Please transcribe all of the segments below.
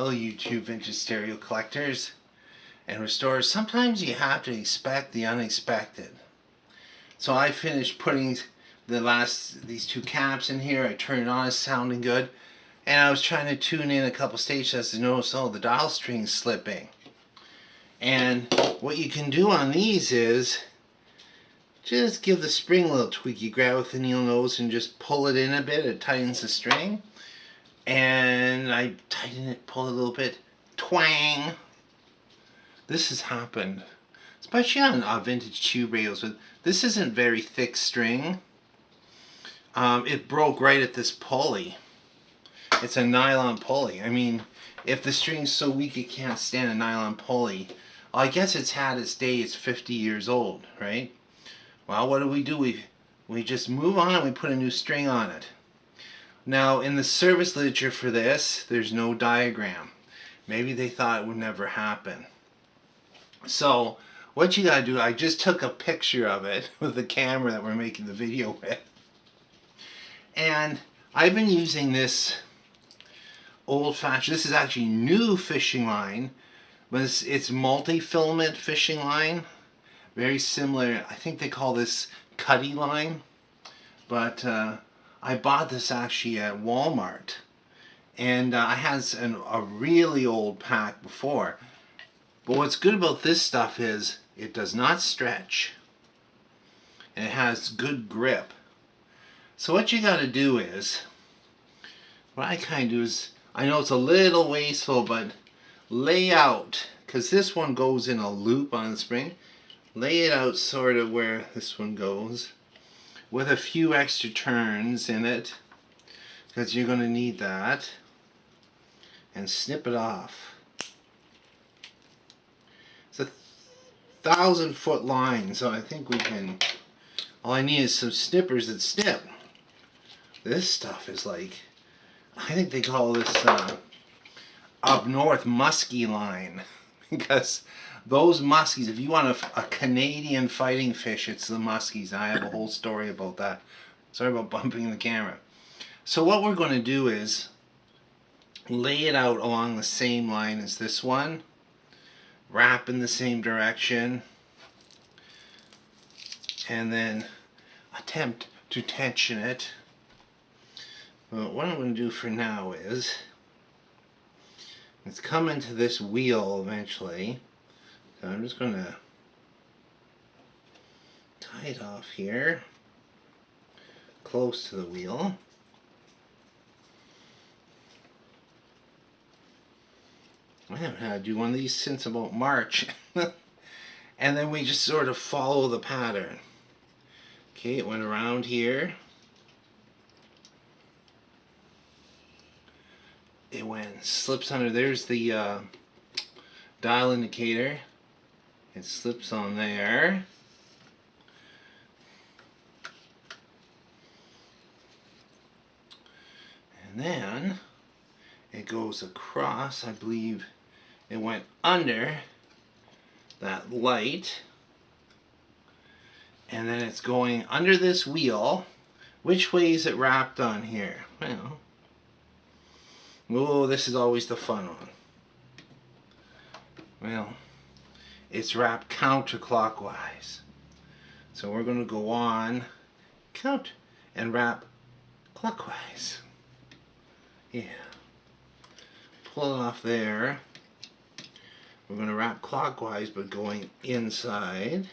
Hello YouTube vintage stereo collectors and restorers. Sometimes you have to expect the unexpected. So I finished putting these two caps in here. I turned it on, it's sounding good. And I was trying to tune in a couple stations to notice, oh, the dial string's slipping. And what you can do on these is just give the spring a little tweak. You grab with the needle nose and just pull it in a bit. It tightens the string. And I tighten it, pull it a little bit. Twang! This has happened, especially on vintage tube radios. This isn't very thick string. It broke right at this pulley. It's a nylon pulley. I mean, if the string's so weak it can't stand a nylon pulley, well, I guess it's had its day. It's 50 years old, right? Well, what do? We just move on and we put a new string on it. Now, in the service literature for this, there's no diagram. Maybe they thought it would never happen. So, what you gotta do, I just took a picture of it with the camera that we're making the video with. And I've been using this old-fashioned, this is actually new fishing line, but it's multi-filament fishing line. Very similar, I think they call this cutty line. But I bought this actually at Walmart, and I had a really old pack before. But what's good about this stuff is it does not stretch, and it has good grip. So what you got to do is, what I kind of do is, I know it's a little wasteful, but lay out, because this one goes in a loop on the spring, lay it out sort of where this one goes, with a few extra turns in it, because you're going to need that, and snip it off. It's a 1,000-foot line, so I think we can, all I need is some snippers that snip. This stuff is like, I think they call this up north muskie line, because those muskies, if you want a Canadian fighting fish, it's the muskies. I have a whole story about that. Sorry about bumping the camera. So what we're going to do is lay it out along the same line as this one, wrap in the same direction, and then attempt to tension it. But what I'm going to do for now is, it's come into this wheel eventually. So I'm just going to tie it off here, close to the wheel. I haven't had to do one of these since about March. And then we just sort of follow the pattern. Okay, it went around here. It went, slips under, there's the dial indicator. It slips on there. And then it goes across. I believe it went under that light. And then it's going under this wheel. Which way is it wrapped on here? Well, oh, this is always the fun one. Well, it's wrapped counterclockwise. So we're going to go on count and wrap clockwise. Yeah. Pull it off there. We're going to wrap clockwise but going inside.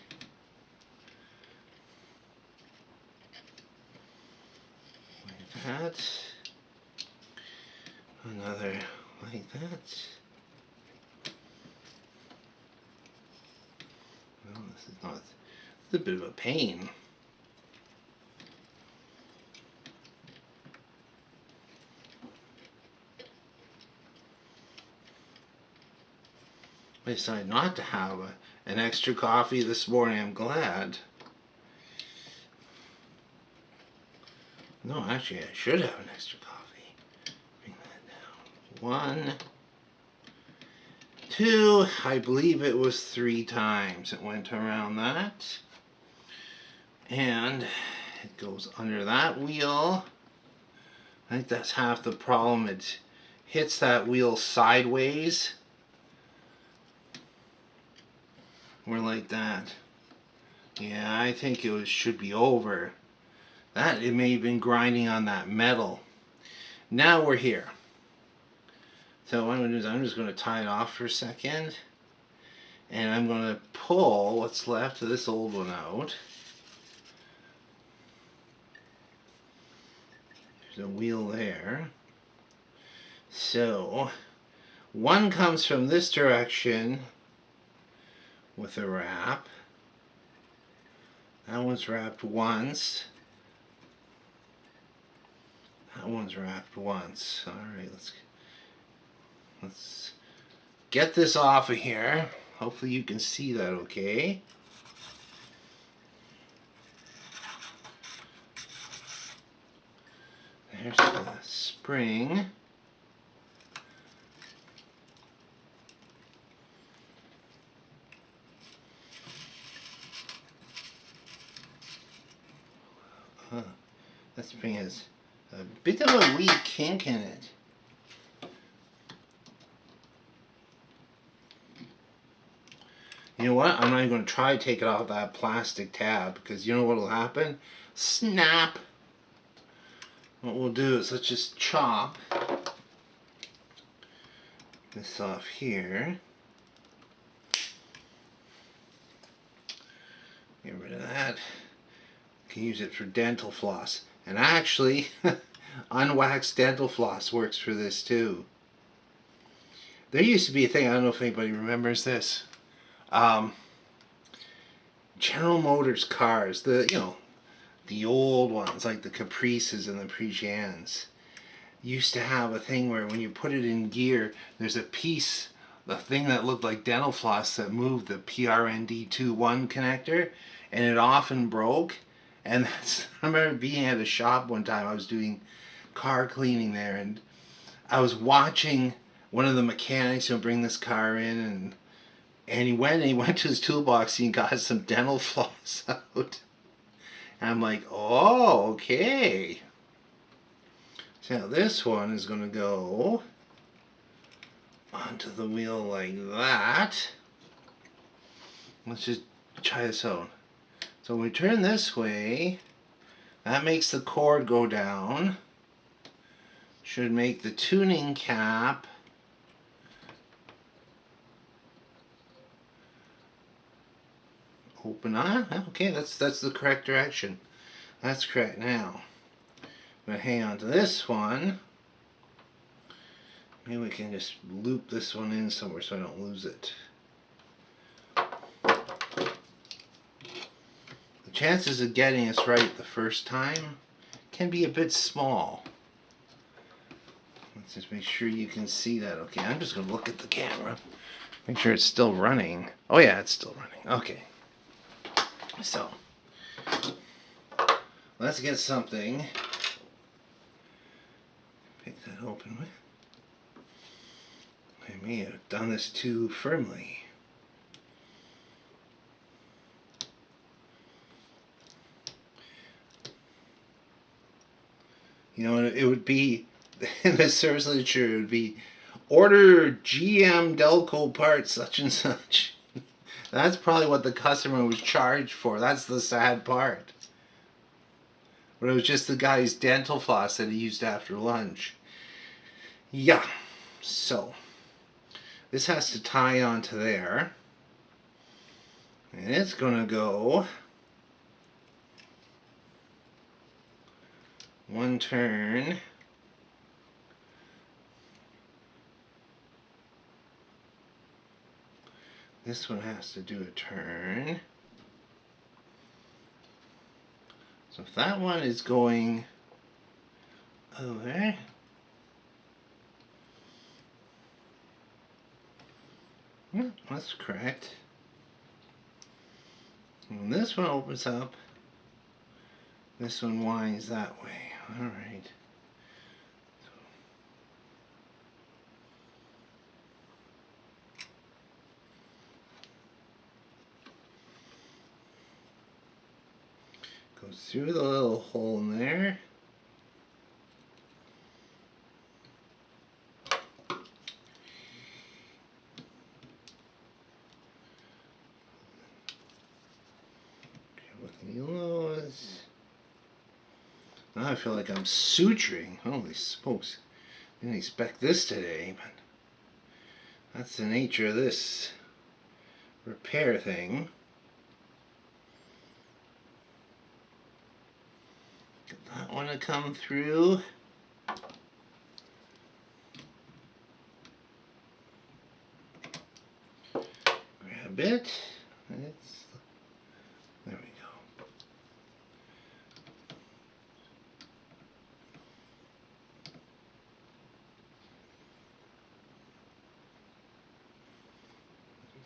Like that. Another like that. Well, this is not, it's a bit of a pain. I decided not to have an extra coffee this morning. I'm glad. No, actually, I should have an extra coffee. Bring that down. 1, 2, I believe it was 3 times it went around that. And it goes under that wheel. I think that's half the problem. It hits that wheel sideways. Or like that. Yeah, I think should be over. That it may have been grinding on that metal. Now we're here. So what I'm going to do is I'm just going to tie it off for a second. And I'm going to pull what's left of this old one out. There's a wheel there. So one comes from this direction with a wrap. That one's wrapped once. That one's wrapped once. Alright, let's get this off of here. Hopefully you can see that okay. There's the spring. That spring has a bit of a wee kink in it. You know what? I'm not even going to try to take it off that plastic tab because you know what will happen? Snap! What we'll do is let's just chop this off here. Get rid of that. You can use it for dental floss. And actually, unwaxed dental floss works for this too. There used to be a thing, I don't know if anybody remembers this. General Motors cars, the old ones like the Caprices and the Prejeans, used to have a thing where when you put it in gear, there's a piece, the thing that looked like dental floss that moved the PRND21 connector, and it often broke. And I remember being at a shop one time, I was doing car cleaning there, and I was watching one of the mechanics bring this car in, and he went to his toolbox and he got some dental floss out. And I'm like, oh, okay. So this one is going to go onto the wheel like that. Let's just try this out. So when we turn this way, that makes the cord go down. Should make the tuning cap open on. Okay, that's the correct direction. That's correct. Now I'm going to hang on to this one. Maybe we can just loop this one in somewhere so I don't lose it. The chances of getting this right the first time can be a bit small. Let's just make sure you can see that. Okay, I'm just going to look at the camera. Make sure it's still running. Oh yeah, it's still running. Okay. So, let's get something. Pick that open with. I may have done this too firmly. You know, it would be, in the service literature, it would be, order GM Delco parts such and such. That's probably what the customer was charged for. That's the sad part. But it was just the guy's dental floss that he used after lunch. Yeah, so this has to tie onto there. And it's going to go one turn. This one has to do a turn. So if that one is going over, that's correct. When this one opens up, this one winds that way. Alright. Goes through the little hole in there. I feel like I'm suturing. Holy smokes. Didn't expect this today, but that's the nature of this repair thing. Get that one to come through. Grab it. There we go.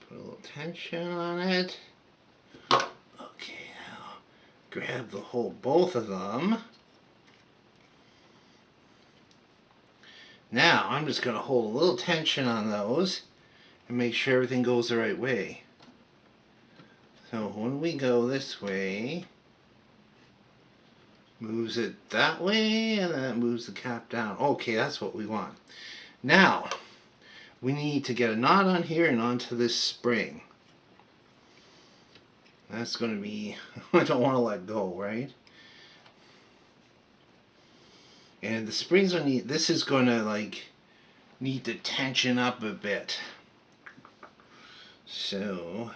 Put a little tension on it. Okay, now grab the whole, both of them. Now I'm just going to hold a little tension on those and make sure everything goes the right way. So when we go this way, moves it that way, and then it moves the cap down. Okay, that's what we want. Now we need to get a knot on here and onto this spring. That's going to be, I don't want to let go, right? And the springs will need, this is going to like need to tension up a bit. So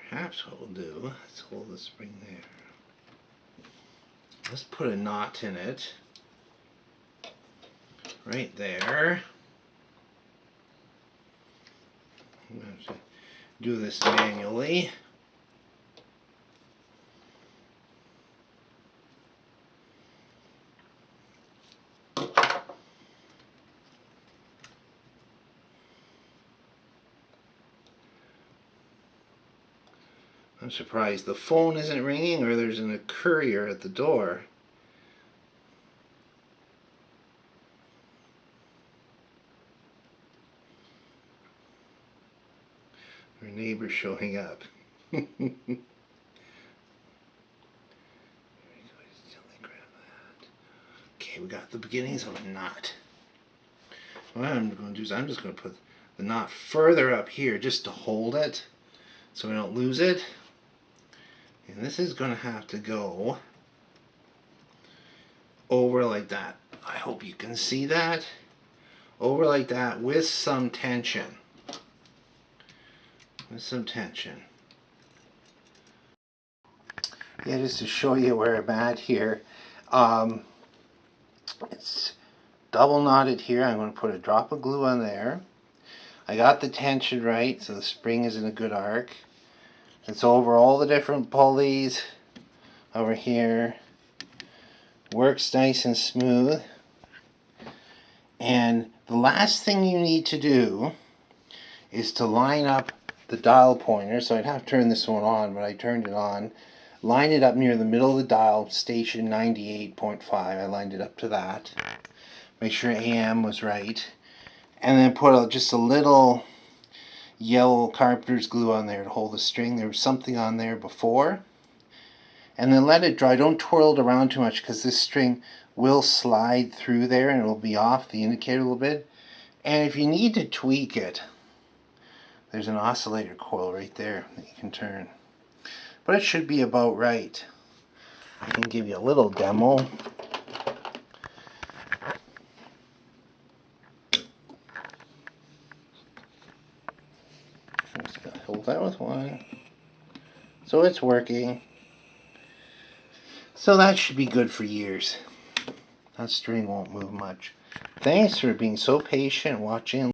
perhaps what we'll do, let's hold the spring there. Let's put a knot in it. Right there. I'm going to do this manually. I'm surprised the phone isn't ringing or there's a courier at the door. Our neighbor's showing up. There we go. Okay, we got the beginnings of a knot. What I'm going to do is I'm just going to put the knot further up here just to hold it so we don't lose it. And this is going to have to go over like that. I hope you can see that. Over like that with some tension. With some tension. Yeah, just to show you where I'm at here. It's double knotted here. I'm going to put a drop of glue on there. I got the tension right, so the spring is in a good arc. It's over all the different pulleys over here. Works nice and smooth. And the last thing you need to do is to line up the dial pointer. So I'd have to turn this one on, but I turned it on. Line it up near the middle of the dial, station 98.5. I lined it up to that. Make sure AM was right. And then put just a little yellow carpenter's glue on there to hold the string. There was something on there before. And then let it dry. Don't twirl it around too much because this string will slide through there and it will be off the indicator a little bit. And if you need to tweak it, there's an oscillator coil right there that you can turn. But it should be about right. I can give you a little demo. I'm just going to hold that with one. So it's working. So that should be good for years. That string won't move much. Thanks for being so patient watching.